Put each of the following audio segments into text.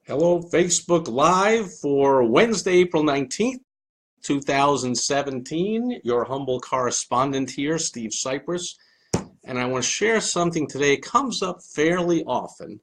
Hello, Facebook Live for Wednesday, April 19th, 2017. Your humble correspondent here, Steve Sipress. And I want to share something today. It comes up fairly often.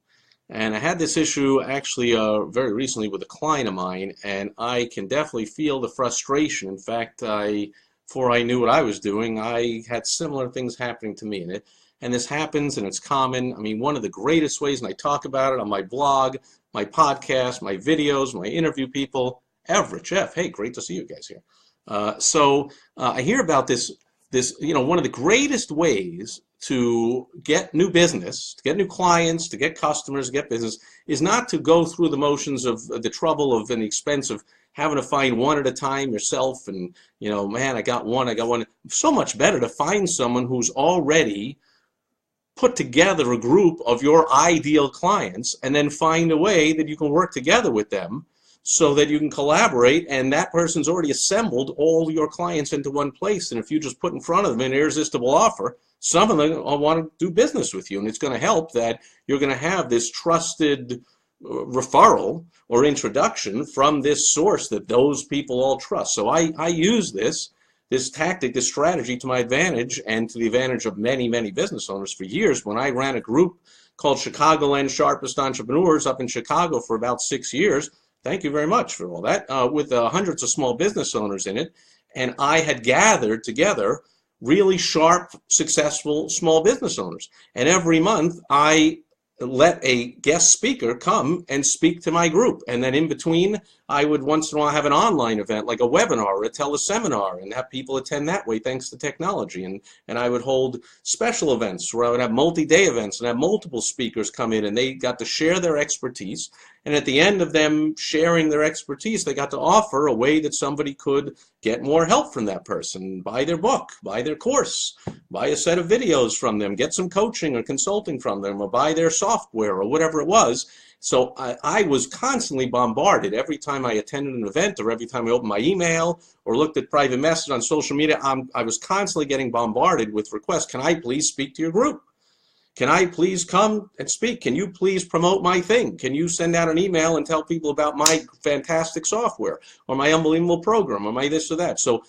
And I had this issue actually very recently with a client of mine, and I can definitely feel the frustration. In fact, before I knew what I was doing, I had similar things happening to me. And this happens, and it's common. I mean, one of the greatest ways, and I talk about it on my blog, my podcast, my videos, my interview people, Everett, Jeff, hey, great to see you guys here. I hear about one of the greatest ways to get new business, to get new clients, to get customers, to get business, is not to go through the motions of the trouble of and the expense of having to find one at a time yourself and, man, I got one. So much better to find someone who's already put together a group of your ideal clients and then find a way that you can work together with them so that you can collaborate, and that person's already assembled all your clients into one place. And if you just put in front of them an irresistible offer, some of them will want to do business with you, and it's going to help that you're going to have this trusted referral or introduction from this source that those people all trust. So I use this tactic, this strategy to my advantage and to the advantage of many, many business owners for years. When I ran a group called Chicagoland's Sharpest Entrepreneurs up in Chicago for about 6 years, thank you very much for all that, with hundreds of small business owners in it, and I had gathered together really sharp, successful small business owners. And every month I let a guest speaker come and speak to my group. And then in between, I would once in a while have an online event, like a webinar or a teleseminar, and have people attend that way thanks to technology. And I would hold special events where I would have multi-day events and have multiple speakers come in, and they got to share their expertise. And at the end of them sharing their expertise, they got to offer a way that somebody could get more help from that person, buy their book, buy their course, buy a set of videos from them, get some coaching or consulting from them, or buy their software or whatever it was. So I was constantly bombarded every time I attended an event or every time I opened my email or looked at private message on social media. I was constantly getting bombarded with requests. Can I please speak to your group? Can I please come and speak? Can you please promote my thing? Can you send out an email and tell people about my fantastic software or my unbelievable program or my this or that? So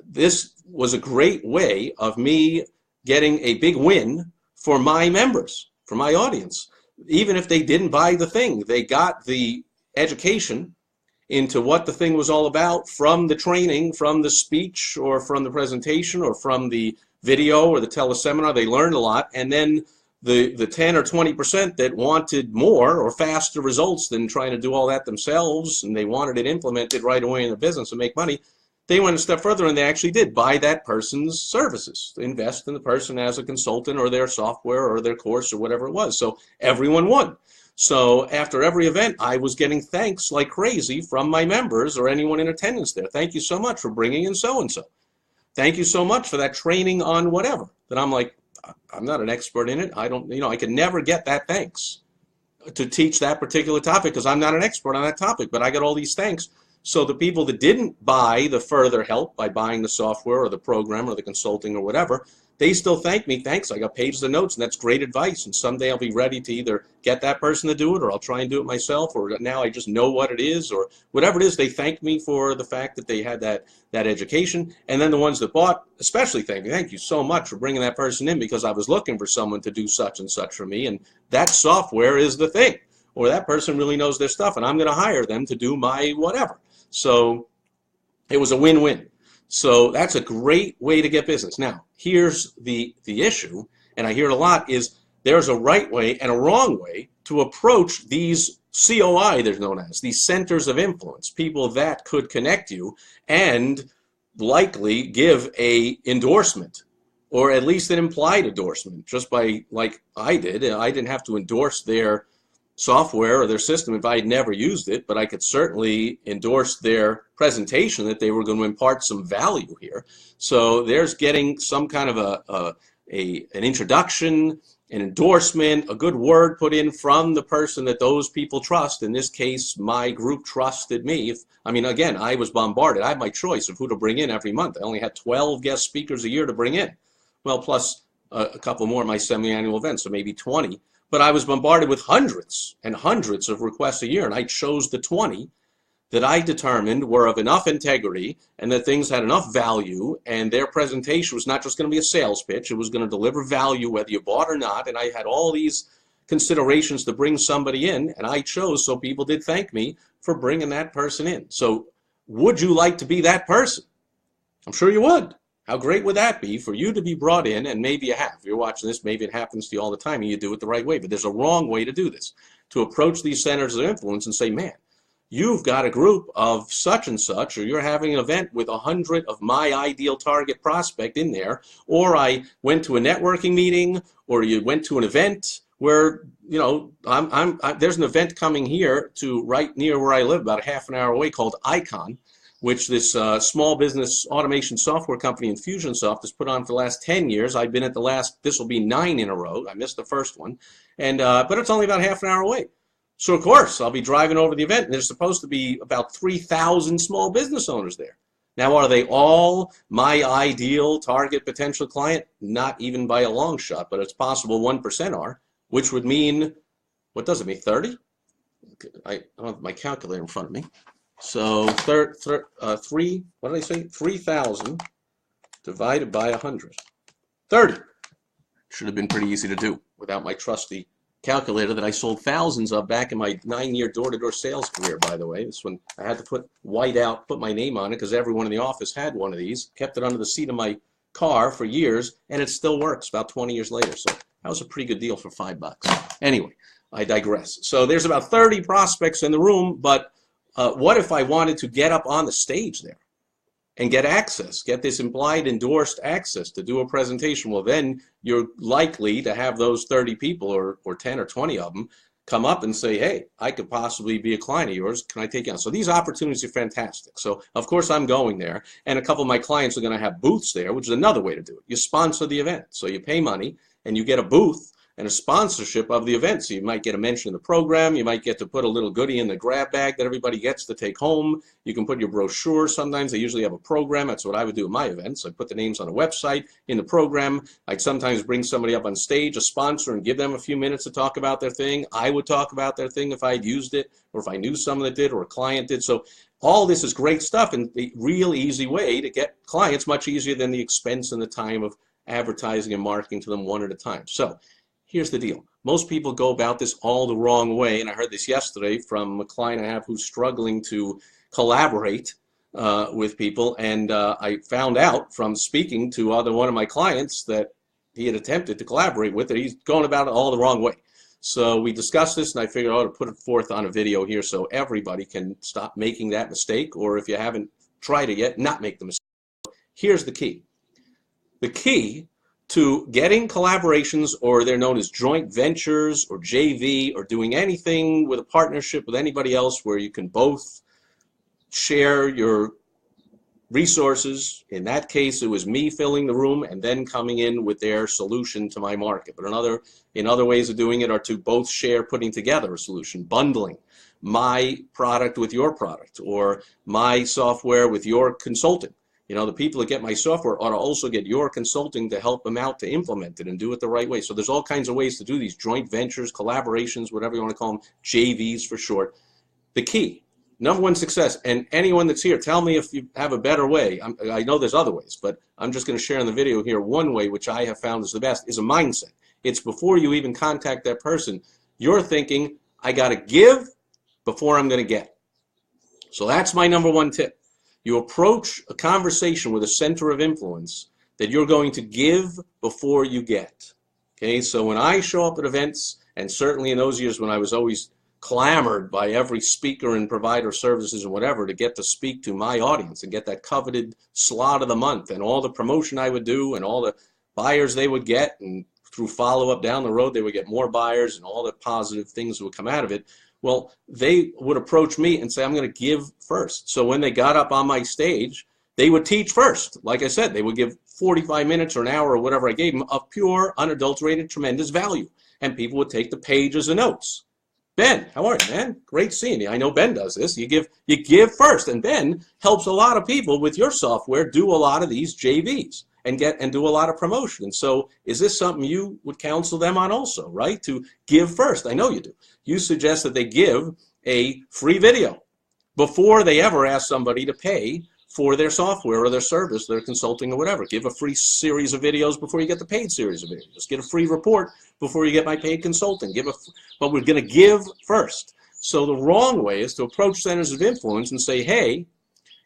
this was a great way of me getting a big win for my members, for my audience. Even if they didn't buy the thing, they got the education into what the thing was all about from the training, from the speech or from the presentation or from the video or the teleseminar. They learned a lot, and then the 10 or 20% that wanted more or faster results than trying to do all that themselves, and they wanted it implemented right away in their business and make money, they went a step further and they actually did buy that person's services, invest in the person as a consultant or their software or their course or whatever it was. So everyone won. So after every event, I was getting thanks like crazy from my members or anyone in attendance there. Thank you so much for bringing in so-and-so. Thank you so much for that training on whatever. That I'm like, I'm not an expert in it. I don't, I could never get that thanks to teach that particular topic because I'm not an expert on that topic, but I got all these thanks. So the people that didn't buy the further help by buying the software or the program or the consulting or whatever, they still thank me. Thanks, I got pages of notes, and that's great advice. And someday I'll be ready to either get that person to do it, or I'll try and do it myself, or now I just know what it is, or whatever it is. They thank me for the fact that they had that education. And then the ones that bought especially thank you so much for bringing that person in, because I was looking for someone to do such and such for me, and that software is the thing. Or that person really knows their stuff, and I'm going to hire them to do my whatever. So it was a win-win. So that's a great way to get business. Now, here's the issue, and I hear it a lot, is there's a right way and a wrong way to approach these COI, they're known as, these centers of influence, people that could connect you and likely give a endorsement, or at least an implied endorsement, just by, like I did. I didn't have to endorse their software or their system if I had never used it, but I could certainly endorse their presentation that they were going to impart some value here. So there's getting some kind of an introduction, an endorsement, a good word put in from the person that those people trust. In this case, my group trusted me. Again, I was bombarded. I had my choice of who to bring in every month. I only had 12 guest speakers a year to bring in. Well, plus a couple more at my semi-annual events, so maybe 20. but I was bombarded with hundreds and hundreds of requests a year, and I chose the 20 that I determined were of enough integrity and that things had enough value, and their presentation was not just going to be a sales pitch, it was going to deliver value whether you bought or not, and I had all these considerations to bring somebody in, and I chose, so people did thank me for bringing that person in. So would you like to be that person? I'm sure you would. How great would that be for you to be brought in, and maybe you have. If you're watching this, maybe it happens to you all the time and you do it the right way, but there's a wrong way to do this. To approach these centers of influence and say, man, you've got a group of such and such, or you're having an event with 100 of my ideal target prospect in there, or I went to a networking meeting, or you went to an event where, you know, there's an event coming here to right near where I live, about a half an hour away, called Icon, which this small business automation software company, Infusionsoft, has put on for the last 10 years. I've been at the last, this will be 9 in a row. I missed the first one, and but it's only about half an hour away. So of course, I'll be driving over the event, and there's supposed to be about 3,000 small business owners there. Now, are they all my ideal target potential client? Not even by a long shot, but it's possible 1% are, which would mean, what does it mean, 30? I don't have my calculator in front of me. So what did I say? 3,000 divided by 100. 30. Should have been pretty easy to do without my trusty calculator that I sold thousands of back in my 9-year door-to-door sales career, by the way. This one I had to put white out, put my name on it because everyone in the office had one of these, kept it under the seat of my car for years, and it still works about 20 years later. So that was a pretty good deal for $5. Anyway, I digress. So there's about 30 prospects in the room, but what if I wanted to get up on the stage there and get access, get this implied endorsed access to do a presentation? Well, then you're likely to have those 30 people or 10 or 20 of them come up and say, hey, I could possibly be a client of yours. Can I take you on? So these opportunities are fantastic. So of course I'm going there, and a couple of my clients are going to have booths there, which is another way to do it. You sponsor the event. So you pay money and you get a booth and a sponsorship of the event. So you might get a mention in the program. You might get to put a little goodie in the grab bag that everybody gets to take home. You can put your brochure. Sometimes they usually have a program. That's what I would do at my events. I'd put the names on a website in the program. I'd sometimes bring somebody up on stage, a sponsor, and give them a few minutes to talk about their thing. I would talk about their thing if I'd used it, or if I knew someone that did, or a client did. So all this is great stuff, and the real easy way to get clients, much easier than the expense and the time of advertising and marketing to them one at a time. So here's the deal. Most people go about this all the wrong way, and I heard this yesterday from a client I have who's struggling to collaborate with people, and I found out from speaking to one of my clients that he had attempted to collaborate with it. He's going about it all the wrong way. So we discussed this, and I figured I ought to put it forth on a video here so everybody can stop making that mistake, or if you haven't tried it yet, not make the mistake. Here's the key. The key to getting collaborations, or they're known as joint ventures or JV, or doing anything with a partnership with anybody else where you can both share your resources. In that case, it was me filling the room and then coming in with their solution to my market. But in other ways of doing it are to both share putting together a solution, bundling my product with your product, or my software with your consulting. You know, the people that get my software ought to also get your consulting to help them out to implement it and do it the right way. So there's all kinds of ways to do these joint ventures, collaborations, whatever you want to call them, JVs for short. The key, number one success, and anyone that's here, tell me if you have a better way. I know there's other ways, but I'm just going to share in the video here one way which I have found is the best, is a mindset. It's before you even contact that person, you're thinking, I got to give before I'm going to get. So that's my number one tip. You approach a conversation with a center of influence that you're going to give before you get. Okay, so when I show up at events, and certainly in those years when I was always clamored by every speaker and provider of services and whatever to get to speak to my audience and get that coveted slot of the month, and all the promotion I would do and all the buyers they would get, and through follow-up down the road they would get more buyers and all the positive things that would come out of it. Well, they would approach me and say, I'm going to give first. So when they got up on my stage, they would teach first. Like I said, they would give 45 minutes or an hour or whatever I gave them of pure, unadulterated, tremendous value. And people would take the pages of notes. Ben, how are you, man? Great seeing you. I know Ben does this. You give first. And Ben helps a lot of people with your software do a lot of these JVs. and do a lot of promotion. And so is this something you would counsel them on also, right? To give first. I know you do. You suggest that they give a free video before they ever ask somebody to pay for their software or their service, their consulting or whatever. Give a free series of videos before you get the paid series of videos. Get a free report before you get my paid consulting. But we're going to give first. So the wrong way is to approach centers of influence and say, hey,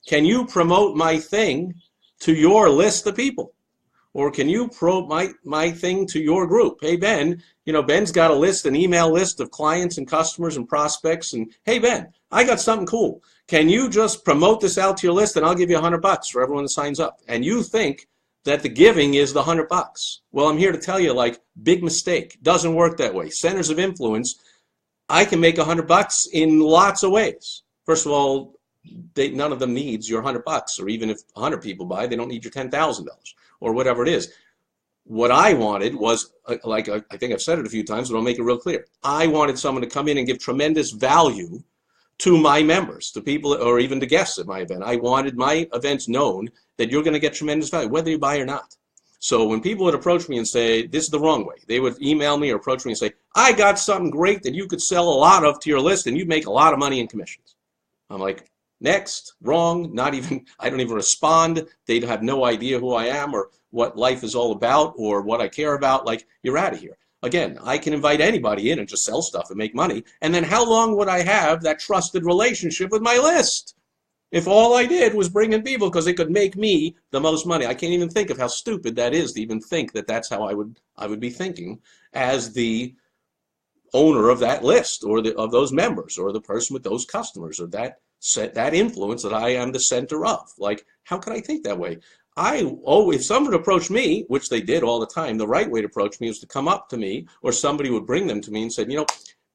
can you promote my thing to your list of people? Or can you promote my thing to your group? Hey, Ben, Ben's got a list, an email list of clients and customers and prospects. And hey, Ben, I got something cool. Can you just promote this out to your list and I'll give you $100 for everyone that signs up? And you think that the giving is the $100. Well, I'm here to tell you, big mistake. Doesn't work that way. Centers of influence, I can make $100 in lots of ways. First of all, none of them needs your $100, or even if 100 people buy, they don't need your $10,000 or whatever it is. What I wanted was, I think I've said it a few times, but I'll make it real clear. I wanted someone to come in and give tremendous value to my members, to people, or even to guests at my event. I wanted my events known that you're going to get tremendous value, whether you buy or not. So when people would approach me and say, this is the wrong way, they would email me or approach me and say, I got something great that you could sell a lot of to your list and you'd make a lot of money in commissions. I'm like, next, wrong, I don't even respond. They have no idea who I am or what life is all about or what I care about. You're out of here. Again, I can invite anybody in and just sell stuff and make money. And then how long would I have that trusted relationship with my list if all I did was bring in people because they could make me the most money? I can't even think of how stupid that is to even think that that's how I would be thinking as the owner of that list or of those members or the person with those customers or that influence that I am the center of. How could I think that way? If someone approached me, which they did all the time, the right way to approach me was to come up to me, or somebody would bring them to me and said,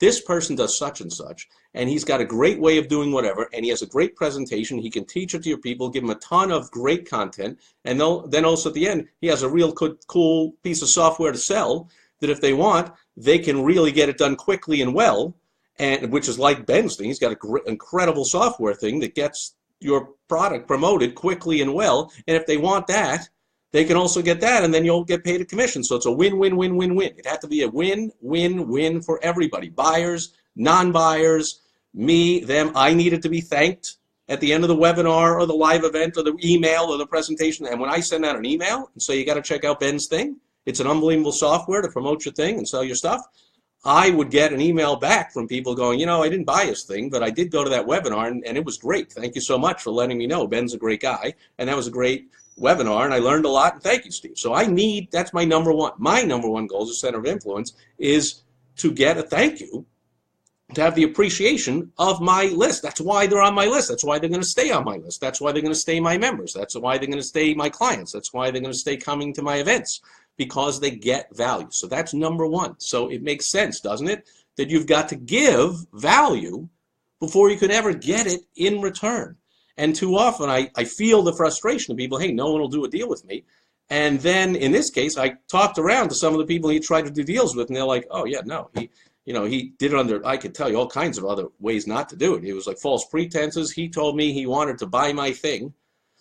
this person does such and such, and he's got a great way of doing whatever, and he has a great presentation. He can teach it to your people, give them a ton of great content, and then also at the end, he has a real cool piece of software to sell that if they want, they can really get it done quickly and well, and which is like Ben's thing. He's got an incredible software thing that gets your product promoted quickly and well, and if they want that, they can also get that, and then you'll get paid a commission. So it's a win-win-win-win-win. It had to be a win-win-win for everybody. Buyers, non-buyers, me, them. I needed to be thanked at the end of the webinar or the live event or the email or the presentation. And when I send out an email and say, you got to check out Ben's thing, it's an unbelievable software to promote your thing and sell your stuff, I would get an email back from people going, I didn't buy his thing, but I did go to that webinar and it was great. Thank you so much for letting me know. Ben's a great guy, and that was a great webinar, and I learned a lot, and thank you, Steve. So that's my number one. My number one goal as a center of influence is to get a thank you, to have the appreciation of my list. That's why they're on my list. That's why they're going to stay on my list. That's why they're going to stay my members. That's why they're going to stay my clients. That's why they're going to stay coming to my events, because they get value. So that's number one. So it makes sense, doesn't it, that you've got to give value before you can ever get it in return. And too often I feel the frustration of people, hey, no one will do a deal with me. And then in this case, I talked around to some of the people he tried to do deals with, and they're like, oh yeah, no, he did it under, I could tell you all kinds of other ways not to do it. It was like false pretenses. He told me he wanted to buy my thing.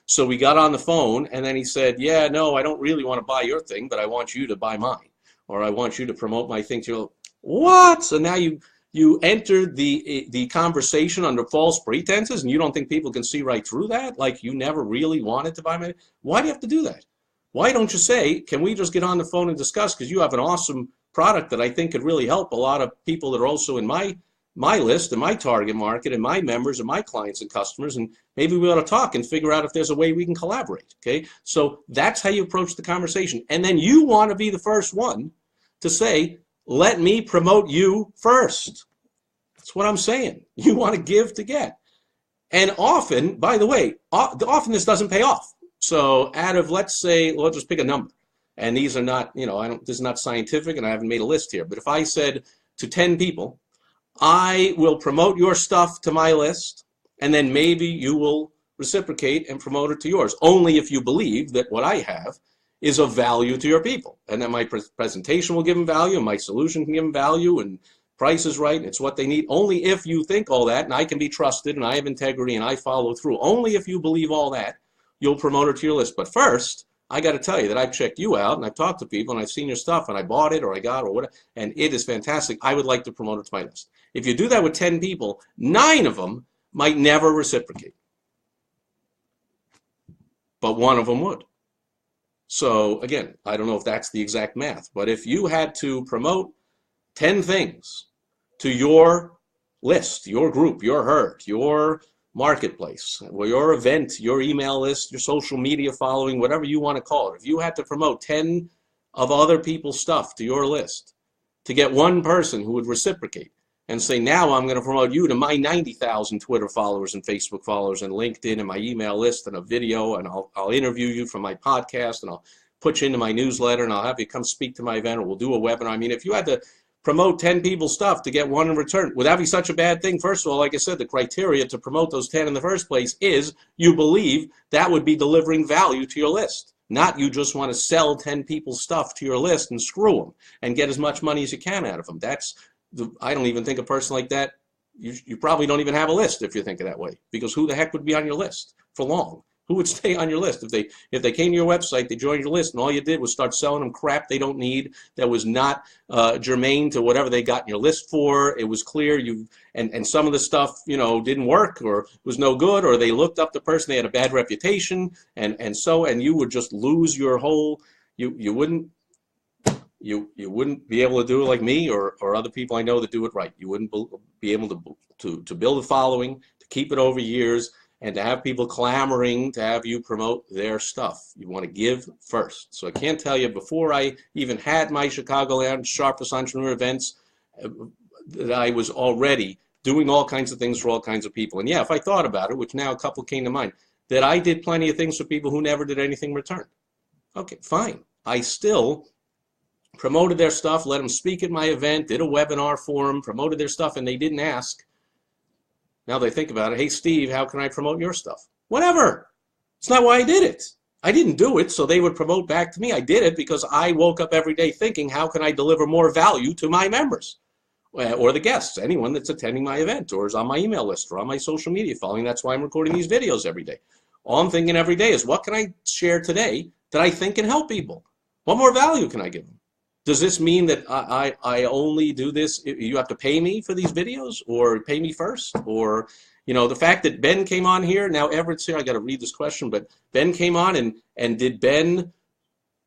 So we got on the phone, and then he said, yeah, no, I don't really want to buy your thing, but I want you to buy mine, or I want you to promote my thing to you. What? So now you entered the conversation under false pretenses, and you don't think people can see right through that? Like you never really wanted to buy my. Why do you have to do that? Why don't you say, can we just get on the phone and discuss, because you have an awesome product that I think could really help a lot of people that are also in my list and my target market and my members and my clients and customers, and maybe we ought to talk and figure out if there's a way we can collaborate. Okay, so that's how you approach the conversation. And then you want to be the first one to say, let me promote you first. That's what I'm saying. You want to give to get. And often, by the way, often this doesn't pay off. So out of, let's say, let's just pick a number. And these are not, this is not scientific, and I haven't made a list here. But if I said to 10 people, I will promote your stuff to my list, and then maybe you will reciprocate and promote it to yours, only if you believe that what I have is of value to your people, and that my presentation will give them value, and my solution can give them value, and price is right, and it's what they need. Only if you think all that, and I can be trusted, and I have integrity, and I follow through. Only if you believe all that, you'll promote it to your list. But first, I got to tell you that I've checked you out and I've talked to people and I've seen your stuff and I bought it or I got or whatever, and it is fantastic. I would like to promote it to my list. If you do that with 10 people, 9 of them might never reciprocate, but 1 of them would. So again, I don't know if that's the exact math, but if you had to promote 10 things to your list, your group, your herd, your marketplace, or your event, your email list, your social media following, whatever you want to call it, if you had to promote 10 of other people's stuff to your list to get 1 person who would reciprocate and say, now I'm going to promote you to my 90,000 Twitter followers and Facebook followers and LinkedIn and my email list and a video, and I'll interview you from my podcast and I'll put you into my newsletter and I'll have you come speak to my event or we'll do a webinar. I mean, if you had to promote 10 people's stuff to get 1 in return, would that be such a bad thing? First of all, like I said, the criteria to promote those 10 in the first place is you believe that would be delivering value to your list. Not you just want to sell 10 people's stuff to your list and screw them and get as much money as you can out of them. I don't even think a person like that, you probably don't even have a list if you're thinking that way, because who the heck would be on your list for long? Who would stay on your list? If they came to your website, they joined your list, and all you did was start selling them crap they don't need, that was not germane to whatever they got in your list for. It was clear and some of the stuff, didn't work or was no good, or they looked up the person, they had a bad reputation, and you would just lose your whole, you wouldn't be able to do it like me or other people I know that do it right. You wouldn't be able to build a following, to keep it over years, and to have people clamoring to have you promote their stuff. You want to give first. So I can't tell you, before I even had my Chicagoland Sharpest Entrepreneur events, that I was already doing all kinds of things for all kinds of people. And yeah, if I thought about it, which now a couple came to mind, that I did plenty of things for people who never did anything in return. Okay, fine. I still promoted their stuff, let them speak at my event, did a webinar for them, promoted their stuff, and they didn't ask. Now they think about it, hey Steve, how can I promote your stuff? Whatever. It's not why I did it. I didn't do it so they would promote back to me. I did it because I woke up every day thinking, how can I deliver more value to my members or the guests, anyone that's attending my event or is on my email list or on my social media following. That's why I'm recording these videos every day. All I'm thinking every day is, what can I share today that I think can help people? What more value can I give them? Does this mean that I only do this, you have to pay me for these videos, or pay me first? Or, the fact that Ben came on here, now Everett's here, I got to read this question, but Ben came on, and did Ben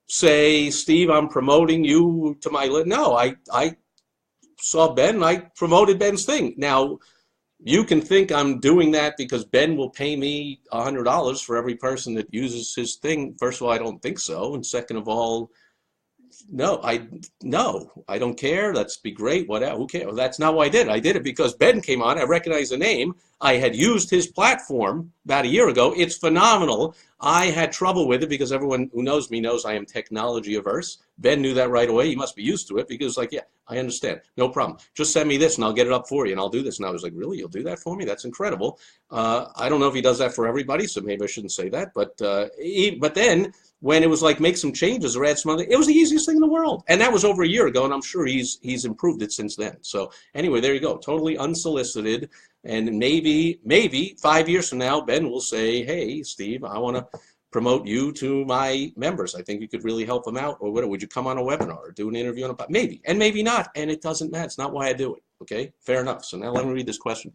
say, Steve, I'm promoting you to my list? No, I saw Ben and I promoted Ben's thing. Now, you can think I'm doing that because Ben will pay me $100 for every person that uses his thing. First of all, I don't think so. And second of all, no, I don't care. Let's be great. Whatever. Who cares? Well, that's not why I did it. I did it because Ben came on. I recognized the name. I had used his platform about a year ago. It's phenomenal. I had trouble with it because everyone who knows me knows I am technology averse. Ben knew that right away. He must be used to it because, like, yeah, I understand. No problem. Just send me this and I'll get it up for you and I'll do this. And I was like, really? You'll do that for me? That's incredible. I don't know if he does that for everybody, so maybe I shouldn't say that. But then when it was like, make some changes or add some other, it was the easiest thing in the world. And that was over a year ago, and I'm sure he's improved it since then. So anyway, there you go. Totally unsolicited. And maybe 5 years from now, Ben will say, hey, Steve, I want to promote you to my members. I think you could really help them out. Or what, would you come on a webinar or do an interview on a, maybe, and maybe not. And it doesn't matter. It's not why I do it. Okay, fair enough. So now let me read this question.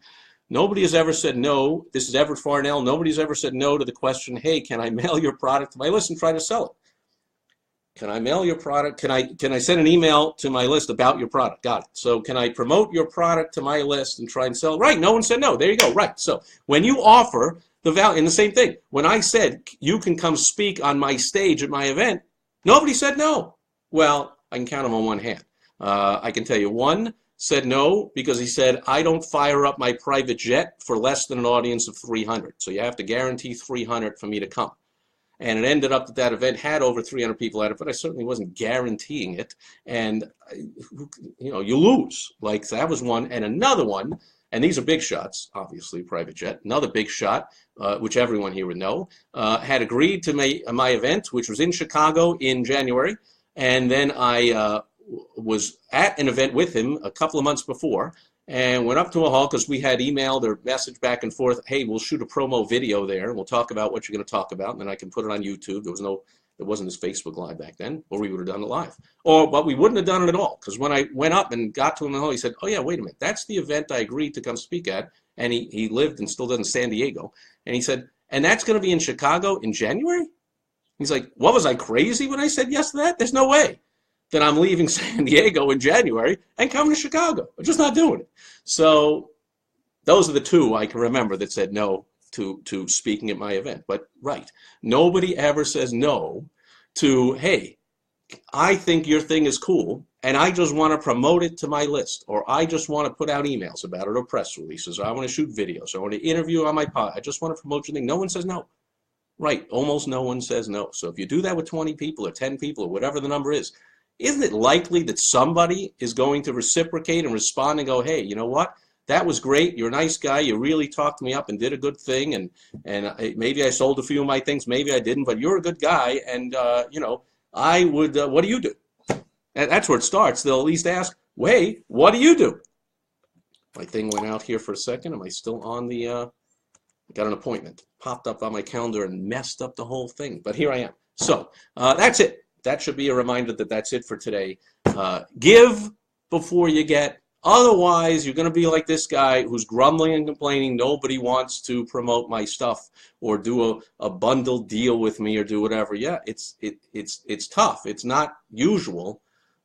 Nobody has ever said no. This is Everett Farnell. Nobody's ever said no to the question, hey, can I mail your product to my list and try to sell it? Can I mail your product? Can I send an email to my list about your product? Got it. So can I promote your product to my list and try and sell it? Right. No one said no. There you go. Right. So when you offer the value, and the same thing, when I said you can come speak on my stage at my event, nobody said no. Well, I can count them on one hand. I can tell you one said no because he said, I don't fire up my private jet for less than an audience of 300. So you have to guarantee 300 for me to come. And it ended up that event had over 300 people at it, but I certainly wasn't guaranteeing it. And, you lose. Like, that was one. And another one, and these are big shots, obviously, private jet. Another big shot, which everyone here would know, had agreed to my event, which was in Chicago in January. And then I was at an event with him a couple of months before and went up to a hall because we had emailed or messaged back and forth, hey, we'll shoot a promo video there and we'll talk about what you're going to talk about, and then I can put it on YouTube. There It wasn't his Facebook Live back then, or we would have done it live. But we wouldn't have done it at all, because when I went up and got to him, he said, oh yeah, wait a minute, that's the event I agreed to come speak at. And he lived and still does in San Diego. And he said, and that's going to be in Chicago in January? He's like, what, was I crazy when I said yes to that? There's no way that I'm leaving San Diego in January and coming to Chicago. I'm just not doing it. So those are the two I can remember that said no to speaking at my event. But right, nobody ever says no to, hey, I think your thing is cool, and I just want to promote it to my list, or I just want to put out emails about it, or press releases, or I want to shoot videos, or I want to interview on my pod. I just want to promote your thing. No one says no. Right, almost no one says no. So if you do that with 20 people or 10 people or whatever the number is, isn't it likely that somebody is going to reciprocate and respond and go, hey, you know what? That was great. You're a nice guy. You really talked me up and did a good thing. And maybe I sold a few of my things. Maybe I didn't. But you're a good guy. And, you know, I would, what do you do? And that's where it starts. They'll at least ask, well, hey, what do you do? My thing went out here for a second. Am I still on the, I got an appointment. Popped up on my calendar and messed up the whole thing. But here I am. So that's it. That should be a reminder that that's it for today. Give before you get. Otherwise, you're going to be like this guy who's grumbling and complaining. Nobody wants to promote my stuff or do a bundled deal with me or do whatever. Yeah, it's tough. It's not usual,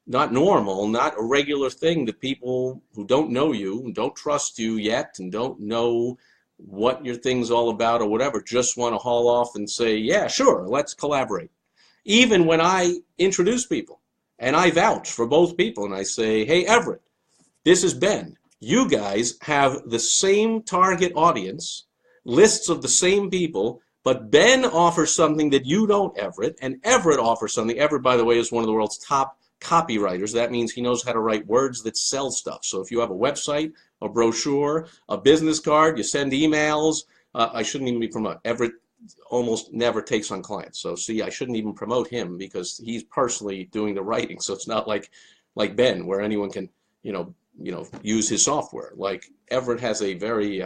not normal, not a regular thing that people who don't know you, and don't trust you yet, and don't know what your thing's all about or whatever, just want to haul off and say, yeah, sure, let's collaborate. Even when I introduce people and I vouch for both people and I say, hey, Everett, this is Ben. You guys have the same target audience, lists of the same people, but Ben offers something that you don't, Everett, and Everett offers something. Everett, by the way, is one of the world's top copywriters. That means he knows how to write words that sell stuff. So if you have a website, a brochure, a business card, you send emails. I shouldn't even be promoting. Everett almost never takes on clients. So see, I shouldn't even promote him because he's personally doing the writing. So it's not like Ben, where anyone can, use his software. Like Everett has a very,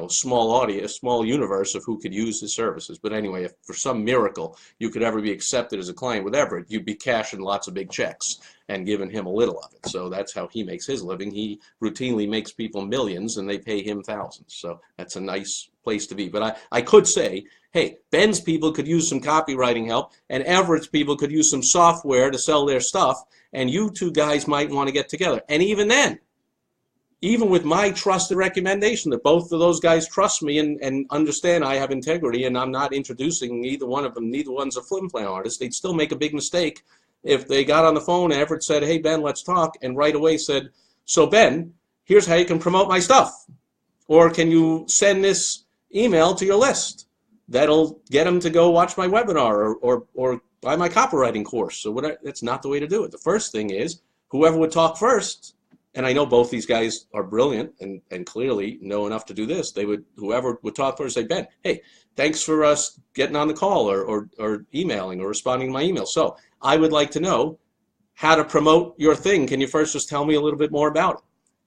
small audience, small universe of who could use his services. But anyway, if for some miracle you could ever be accepted as a client with Everett, you'd be cashing lots of big checks and giving him a little of it. So that's how he makes his living. He routinely makes people millions and they pay him thousands. So that's a nice place to be. But I could say, hey, Ben's people could use some copywriting help and Everett's people could use some software to sell their stuff, and you two guys might want to get together. And even then, even with my trusted recommendation that both of those guys trust me and understand I have integrity and I'm not introducing either one of them, neither one's a flim-flam artist, they'd still make a big mistake if they got on the phone and Everett said, hey, Ben, let's talk, and right away said, so Ben, here's how you can promote my stuff. Or can you send this email to your list? That'll get them to go watch my webinar or buy my copywriting course. So that's not the way to do it. The first thing is whoever would talk first, and I know both these guys are brilliant and clearly know enough to do this. Whoever would talk first say, Ben, hey, thanks for us getting on the call or emailing or responding to my email. So I would like to know how to promote your thing. Can you first just tell me a little bit more about it?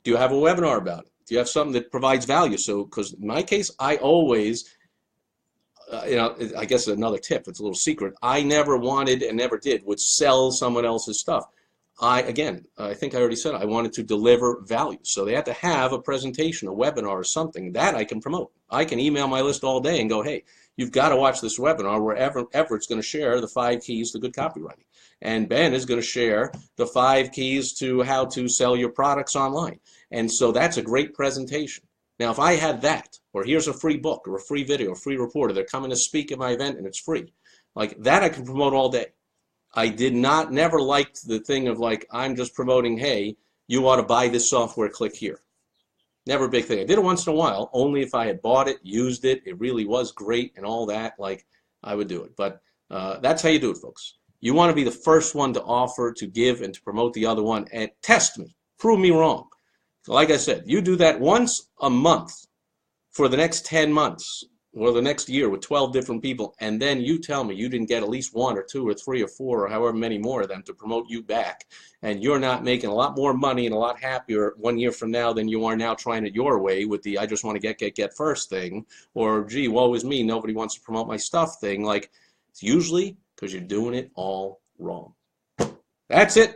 Do you have a webinar about it? Do you have something that provides value? So, because in my case, I always, I guess another tip, it's a little secret, I never wanted and never would sell someone else's stuff. I think I already said I wanted to deliver value. So they had to have a presentation, a webinar or something that I can promote. I can email my list all day and go, hey, you've got to watch this webinar where Everett's going to share the 5 keys to good copywriting. And Ben is going to share the 5 keys to how to sell your products online. And so that's a great presentation. Now, if I had that, or here's a free book or a free video, a free reporter, they're coming to speak at my event and it's free. Like that I can promote all day. I never liked the thing of like, I'm just promoting, hey, you ought to buy this software, click here. Never a big thing. I did it once in a while, only if I had bought it, used it, it really was great and all that, like I would do it. But that's how you do it, folks. You want to be the first one to offer, to give, and to promote the other one, and test me, prove me wrong. Like I said, you do that once a month for the next 10 months. Or the next year with 12 different people, and then you tell me you didn't get at least 1 or 2 or 3 or 4 or however many more of them to promote you back, and you're not making a lot more money and a lot happier 1 year from now than you are now trying it your way with the I just want to get first thing, or gee, woe is me, nobody wants to promote my stuff thing. Like, it's usually because you're doing it all wrong. That's it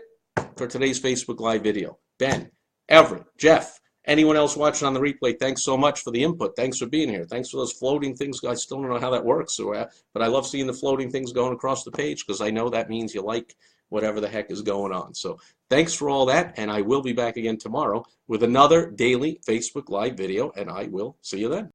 for today's Facebook Live video. Ben, Everett, Jeff, anyone else watching on the replay, thanks so much for the input. Thanks for being here. Thanks for those floating things. I still don't know how that works, but I love seeing the floating things going across the page because I know that means you like whatever the heck is going on. So thanks for all that, and I will be back again tomorrow with another daily Facebook Live video, and I will see you then.